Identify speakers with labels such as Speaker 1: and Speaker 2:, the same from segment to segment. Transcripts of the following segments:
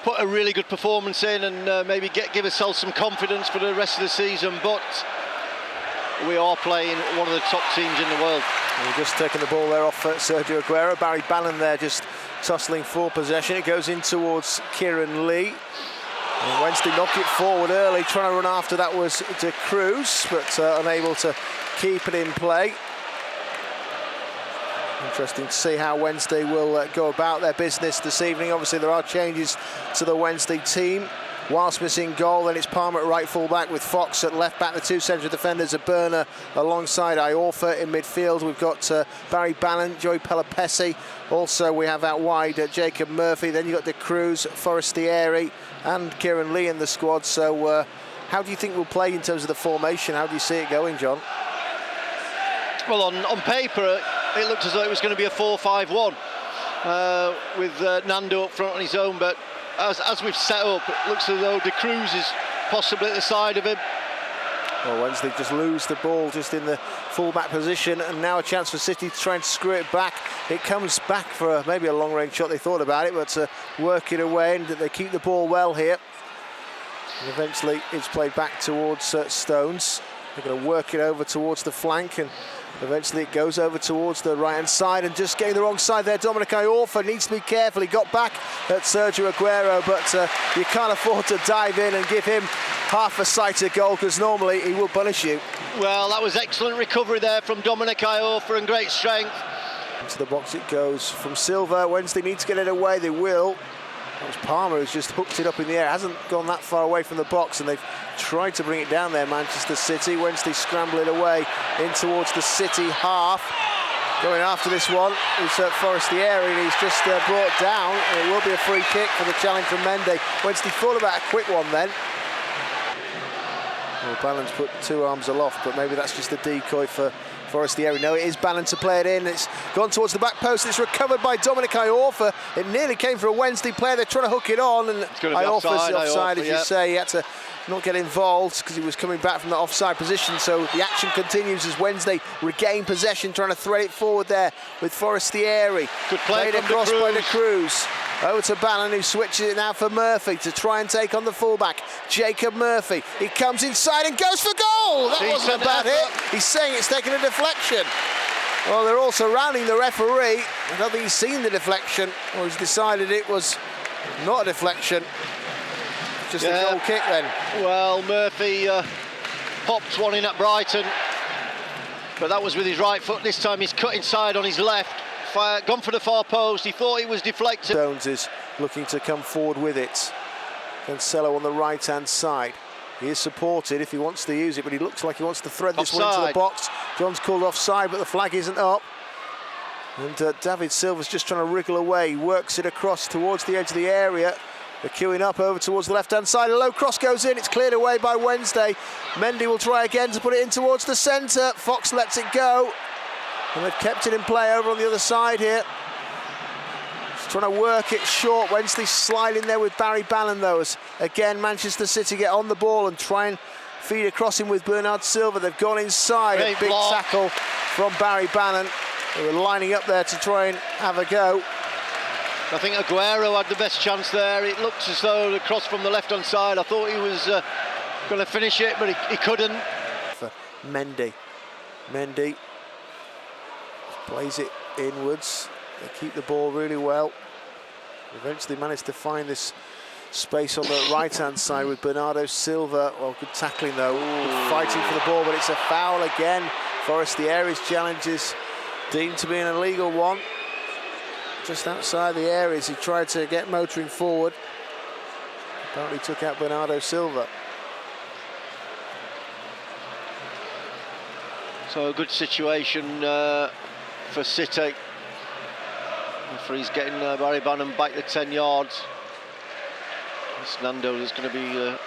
Speaker 1: Put a really good performance in and maybe give ourselves some confidence for the rest of the season, but we are playing one of the top teams in the world.
Speaker 2: We're just taking the ball there off Sergio Aguero. Barry Bannon there just tussling for possession. It goes in towards Kieran Lee. And Wednesday knock it forward early, trying to run after that was De Cruz, but unable to keep it in play. Interesting to see how Wednesday will go about their business this evening. Obviously there are changes to the Wednesday team. Whilst missing goal, then it's Palmer at right full-back with Fox at left-back. The two central defenders are Burner alongside Iorfa in midfield. We've got Barry Bannon, Joey Pelopessi. Also we have out wide Jacob Murphy. Then you've got De Cruz, Forestieri and Kieran Lee in the squad. So how do you think we'll play in terms of the formation? How do you see it going, John?
Speaker 1: Well, on paper, it looked as though it was going to be a 4-5-1 with Nando up front on his own, but as we've set up, it looks as though De Cruz is possibly at the side of him.
Speaker 2: Well, Wednesday just lose the ball just in the full-back position, and now a chance for City to try and screw it back. It comes back for maybe a long-range shot. They thought about it, but work it away, and they keep the ball well here. And eventually, it's played back towards Stones. They're going to work it over towards the flank, and eventually it goes over towards the right-hand side, and just getting the wrong side there. Dominic Iorfa needs to be careful. He got back at Sergio Aguero, but you can't afford to dive in and give him half a sighted goal, because normally he will punish you.
Speaker 1: Well, that was excellent recovery there from Dominic Iorfa and great strength.
Speaker 2: Into the box it goes from Silva. Wednesday needs to get it away. They will. That was Palmer who's just hooked it up in the air. Hasn't gone that far away from the box, and they've tried to bring it down there, Manchester City. Wednesday scrambling away in towards the City half. Going after this one is Forestieri, and he's just brought down. And it will be a free kick for the challenge from Mendy. Wednesday thought about a quick one then. Well, Bannon's put two arms aloft, but maybe that's just a decoy for Forestieri. No, it is Bannon to play it in. It's gone towards the back post. It's recovered by Dominic Iorfa. It nearly came for a Wednesday player. They're trying to hook it on, and Iorfa's offside, as you say. He had to not get involved because he was coming back from the offside position. So the action continues as Wednesday regain possession, trying to thread it forward there with Forestieri.
Speaker 1: Good play
Speaker 2: played across by De Cruz. Over to Bannon, who switches it now for Murphy to try and take on the fullback, Jacob Murphy. He comes inside and goes for goal. That wasn't a bad hit. He's saying it's taken a deflection. Well, they're all surrounding the referee. I don't think he's seen the deflection, or he's decided it was not a deflection. Just a goal kick then.
Speaker 1: Well, Murphy popped one in at Brighton, but that was with his right foot. This time he's cut inside on his left. Gone for the far post. He thought he was deflected.
Speaker 2: Stones is looking to come forward with it. Cancelo on the right-hand side. He is supported if he wants to use it, but he looks like he wants to thread this one into the box. John's called offside, but the flag isn't up. And David Silva's just trying to wriggle away. He works it across towards the edge of the area. They're queuing up over towards the left-hand side. A low cross goes in. It's cleared away by Wednesday. Mendy will try again to put it in towards the centre. Fox lets it go. And they've kept it in play over on the other side here. Just trying to work it short. Wednesday sliding there with Barry Bannon, though, as again Manchester City get on the ball and try and feed across him with Bernard Silva. They've gone inside.
Speaker 1: Great
Speaker 2: a big
Speaker 1: block.
Speaker 2: tackle from Barry Bannon. They were lining up there to try and have a go.
Speaker 1: I think Aguero had the best chance there. It looked as though the cross from the left-hand side. I thought he was going to finish it, but he couldn't.
Speaker 2: For Mendy. Mendy plays it inwards. They keep the ball really well. Eventually managed to find this space on the right-hand side with Bernardo Silva. Well, good tackling though. Good fighting for the ball, but it's a foul again. Forestieri's challenge is deemed to be an illegal one. Just outside the areas, he tried to get motoring forward. Apparently took out Bernardo Silva.
Speaker 1: So a good situation for City. Referee's getting Barry Bannon back to 10 yards. This Nando is going to be a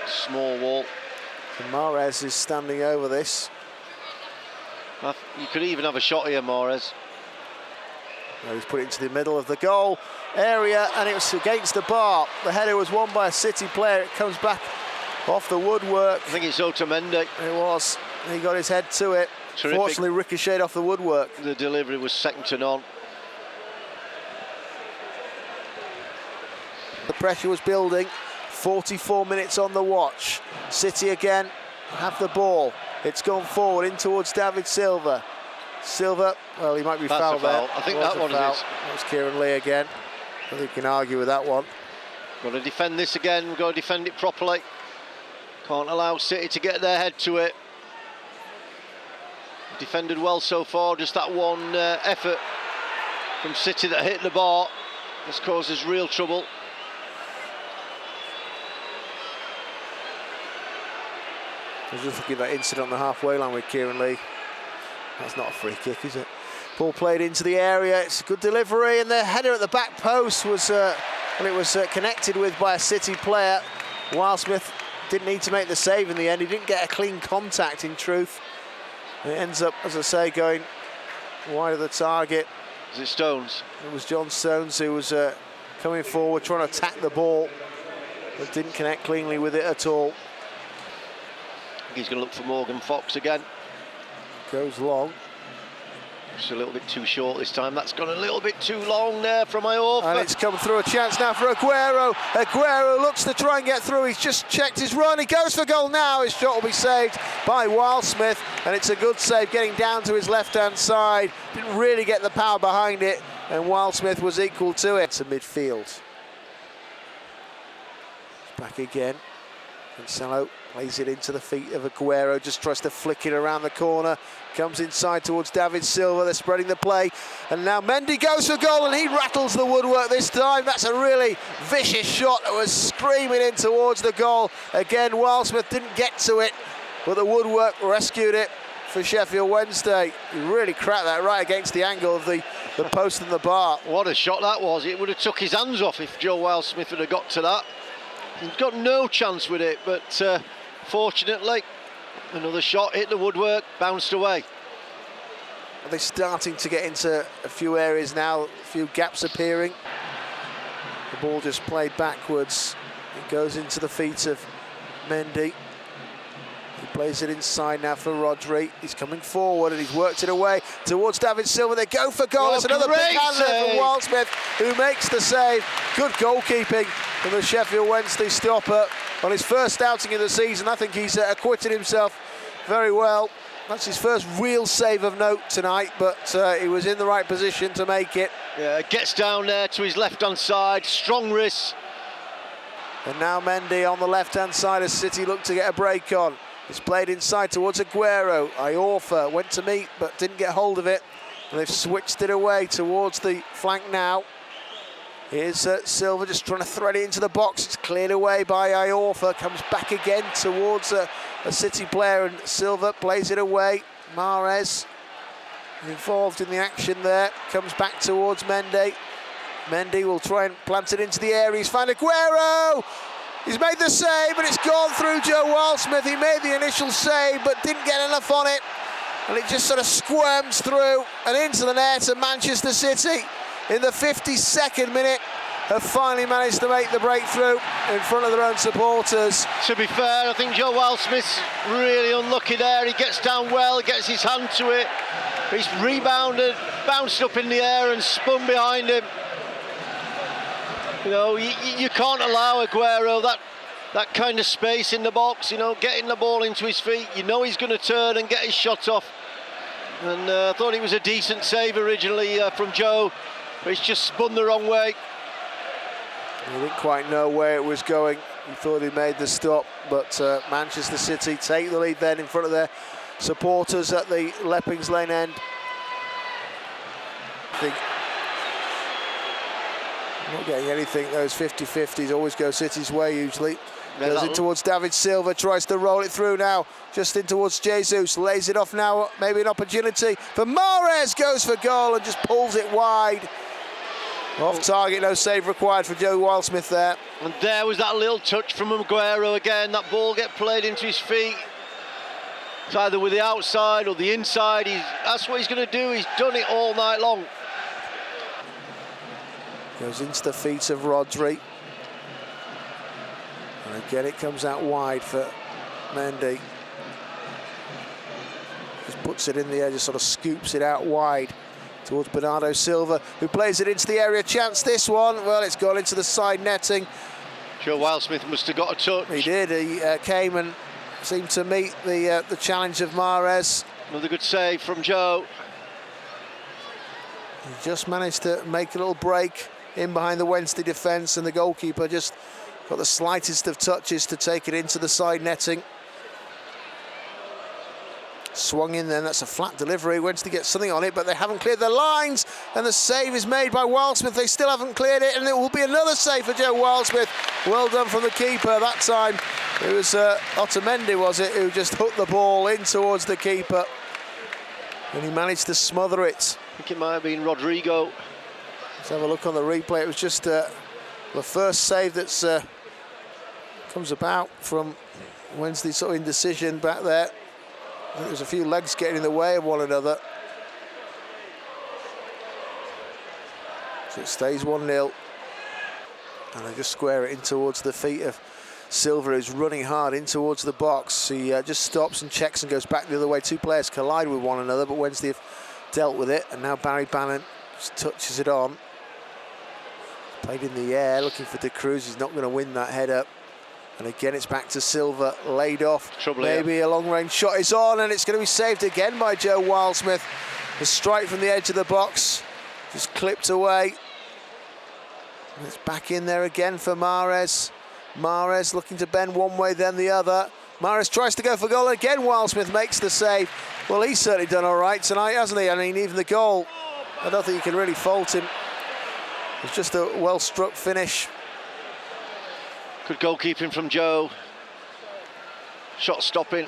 Speaker 1: small wall.
Speaker 2: And Mahrez is standing over this.
Speaker 1: You could even have a shot here, Mahrez.
Speaker 2: Well, he's put it into the middle of the goal area, and it was against the bar. The header was won by a City player. It comes back off the woodwork.
Speaker 1: I think it's Otamendi.
Speaker 2: It was. He got his head to it.
Speaker 1: Terrific.
Speaker 2: Fortunately, ricocheted off the woodwork.
Speaker 1: The delivery was second to none.
Speaker 2: The pressure was building. 44 minutes on the watch. City again have the ball. It's gone forward in towards David Silva. Silva, well, he might be fouled there.
Speaker 1: I think that one is.
Speaker 2: That was Kieran Lee again. I think you can argue with that one.
Speaker 1: Got to defend this again. We've got to defend it properly. Can't allow City to get their head to it. Defended well so far. Just that one effort from City that hit the bar has caused us real trouble.
Speaker 2: I was just looking at that incident on the halfway line with Kieran Lee. That's not a free kick, is it? Ball played into the area. It's a good delivery, and the header at the back post was connected with by a City player. Wildsmith didn't need to make the save in the end. He didn't get a clean contact, in truth. And it ends up, as I say, going wide of the target.
Speaker 1: Is it Stones?
Speaker 2: It was John Stones who was coming forward, trying to attack the ball, but didn't connect cleanly with it at all.
Speaker 1: He's going to look for Morgan Fox again.
Speaker 2: Goes long.
Speaker 1: Just a little bit too short this time. That's gone a little bit too long there from Aguero.
Speaker 2: And it's come through. A chance now for Aguero. Aguero looks to try and get through. He's just checked his run. He goes for goal now. His shot will be saved by Wildsmith, and it's a good save getting down to his left-hand side. Didn't really get the power behind it, and Wildsmith was equal to it. To midfield. Back again. Cancelo plays it into the feet of Aguero, just tries to flick it around the corner, comes inside towards David Silva. They're spreading the play, and now Mendy goes for goal, and he rattles the woodwork this time. That's a really vicious shot that was screaming in towards the goal. Again, Wildsmith didn't get to it, but the woodwork rescued it for Sheffield Wednesday. He really cracked that right against the angle of the post and the bar.
Speaker 1: What a shot that was. It would have took his hands off if Joe Wildsmith would have got to that. He's got no chance with it, but fortunately, another shot hit the woodwork, bounced away.
Speaker 2: Are they starting to get into a few areas now, a few gaps appearing? The ball just played backwards. It goes into the feet of Mendy. He plays it inside now for Rodri. He's coming forward and he's worked it away towards David Silva. They go for goal. It's another big hand there from Wildsmith, who makes the save. Good goalkeeping from the Sheffield Wednesday stopper. On his first outing of the season, I think he's acquitted himself very well. That's his first real save of note tonight, but he was in the right position to make it.
Speaker 1: Yeah, gets down there to his left-hand side, strong wrist.
Speaker 2: And now Mendy on the left-hand side as City look to get a break on. It's played inside towards Aguero. Iorfa went to meet but didn't get hold of it. And they've switched it away towards the flank now. Here's Silva just trying to thread it into the box. It's cleared away by Iorfa. Comes back again towards a City player, and Silva plays it away. Mahrez involved in the action there. Comes back towards Mendy. Mendy will try and plant it into the area. He's found Aguero! He's made the save, but it's gone through Joe Wildsmith. He made the initial save, but didn't get enough on it. And it just sort of squirms through and into the net, and Manchester City, in the 52nd minute, have finally managed to make the breakthrough in front of their own supporters.
Speaker 1: To be fair, I think Joe Wildsmith's really unlucky there. He gets down well, gets his hand to it. He's rebounded, bounced up in the air and spun behind him. You know, you can't allow Aguero that kind of space in the box, you know, getting the ball into his feet. You know he's going to turn and get his shot off. And I thought it was a decent save originally from Joe, but it's just spun the wrong way.
Speaker 2: He didn't quite know where it was going. He thought he made the stop, but Manchester City take the lead then in front of their supporters at the Leppings Lane end. I think not getting anything. Those 50-50s always go City's way usually. Goes in towards David Silva, tries to roll it through now, just in towards Jesus, lays it off now, maybe an opportunity for Mahrez, goes for goal and just pulls it wide. Off target, no save required for Joe Wildsmith there.
Speaker 1: And there was that little touch from Aguero again, that ball get played into his feet. It's either with the outside or the inside, that's what he's going to do, he's done it all night long.
Speaker 2: Goes into the feet of Rodri. And again it comes out wide for Mendy. Just puts it in the air, just sort of scoops it out wide towards Bernardo Silva, who plays it into the area. Chance this one. Well, it's gone into the side netting.
Speaker 1: Joe Wildsmith must have got a touch.
Speaker 2: He did. He came and seemed to meet the challenge of Mahrez.
Speaker 1: Another good save from Joe.
Speaker 2: He just managed to make a little break in behind the Wednesday defence, and the goalkeeper just got the slightest of touches to take it into the side netting. Swung in then, that's a flat delivery. Wednesday gets something on it, but they haven't cleared their lines, and the save is made by Wildsmith. They still haven't cleared it, and it will be another save for Joe Wildsmith. Well done from the keeper. That time it was Otamendi, was it, who just hooked the ball in towards the keeper, and he managed to smother it.
Speaker 1: I think it might have been Rodrigo.
Speaker 2: Let's have a look on the replay. It was just the first save that's comes about from Wednesday's sort of indecision back there. I think there's a few legs getting in the way of one another. So it stays 1-0. And they just square it in towards the feet of Silva, who's running hard in towards the box. He just stops and checks and goes back the other way. Two players collide with one another, but Wednesday have dealt with it. And now Barry Bannon just touches it on. Played in the air, looking for De Cruz. He's not going to win that header. And again, it's back to Silva, laid off.
Speaker 1: Trouble
Speaker 2: Maybe
Speaker 1: here.
Speaker 2: a long-range shot is on, and it's going to be saved again by Joe Wildsmith. The strike from the edge of the box, just clipped away. And it's back in there again for Mahrez. Mahrez looking to bend one way, then the other. Mahrez tries to go for goal again. Wildsmith makes the save. Well, he's certainly done all right tonight, hasn't he? I mean, even the goal, I don't think you can really fault him. It's just a well-struck finish.
Speaker 1: Good goalkeeping from Joe. Shot stopping.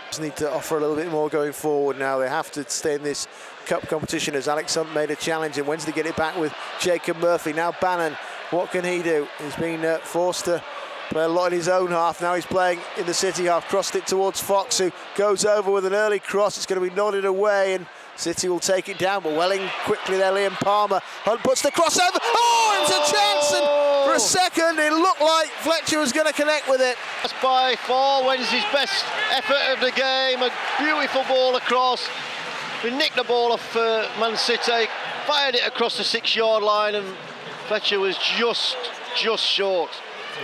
Speaker 2: Just need to offer a little bit more going forward now. They have to stay in this cup competition, as Alex Hunt made a challenge, and Wednesday get it back with Jacob Murphy. Now Bannon, what can he do? He's been forced to play a lot in his own half. Now he's playing in the City half. Crossed it towards Fox, who goes over with an early cross. It's going to be nodded away, and City will take it down, but Welling quickly there, Liam Palmer. Hunt puts the cross over. Oh, it was a chance, and for a second it looked like Fletcher was going to connect with it.
Speaker 1: That's by far Wednesday's best effort of the game. A beautiful ball across. We nicked the ball off Man City, fired it across the 6-yard line, and Fletcher was just short.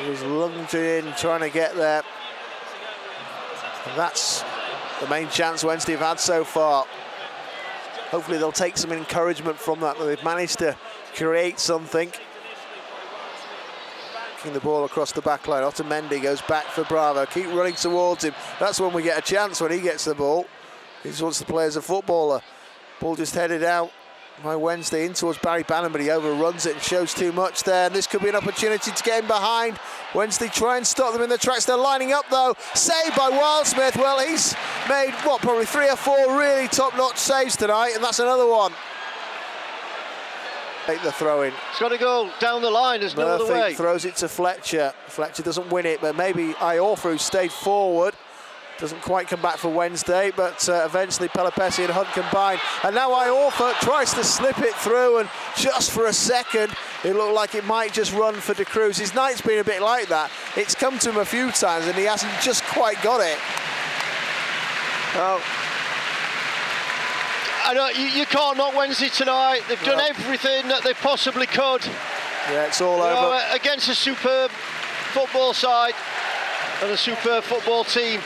Speaker 2: He was lunging in, trying to get there. And that's the main chance Wednesday have had so far. Hopefully they'll take some encouragement from that. They've managed to create something. Kicking the ball across the back line. Otamendi goes back for Bravo. Keep running towards him. That's when we get a chance, when he gets the ball. He just wants to play as a footballer. Ball just headed out by Wednesday in towards Barry Bannon, but he overruns it and shows too much there. And this could be an opportunity to get him behind. Wednesday try and stop them in the tracks. They're lining up though. Saved by Wildsmith. Well, he's made, what, probably 3 or 4 really top-notch saves tonight, and that's another one. Take the throw in.
Speaker 1: It's got to go down the line, there's no other way.
Speaker 2: Throws it to Fletcher. Fletcher doesn't win it, but maybe Iorfa, who stayed forward, doesn't quite come back for Wednesday, but eventually Pelopessi and Hunt combine. And now Iorfa tries to slip it through, and just for a second, it looked like it might just run for De Cruz. His night's been a bit like that. It's come to him a few times, and he hasn't just quite got it.
Speaker 1: Oh. I know, you can't knock Wednesday tonight. They've done everything that they possibly could.
Speaker 2: Yeah, it's all over.
Speaker 1: Against a superb football side and a superb football team.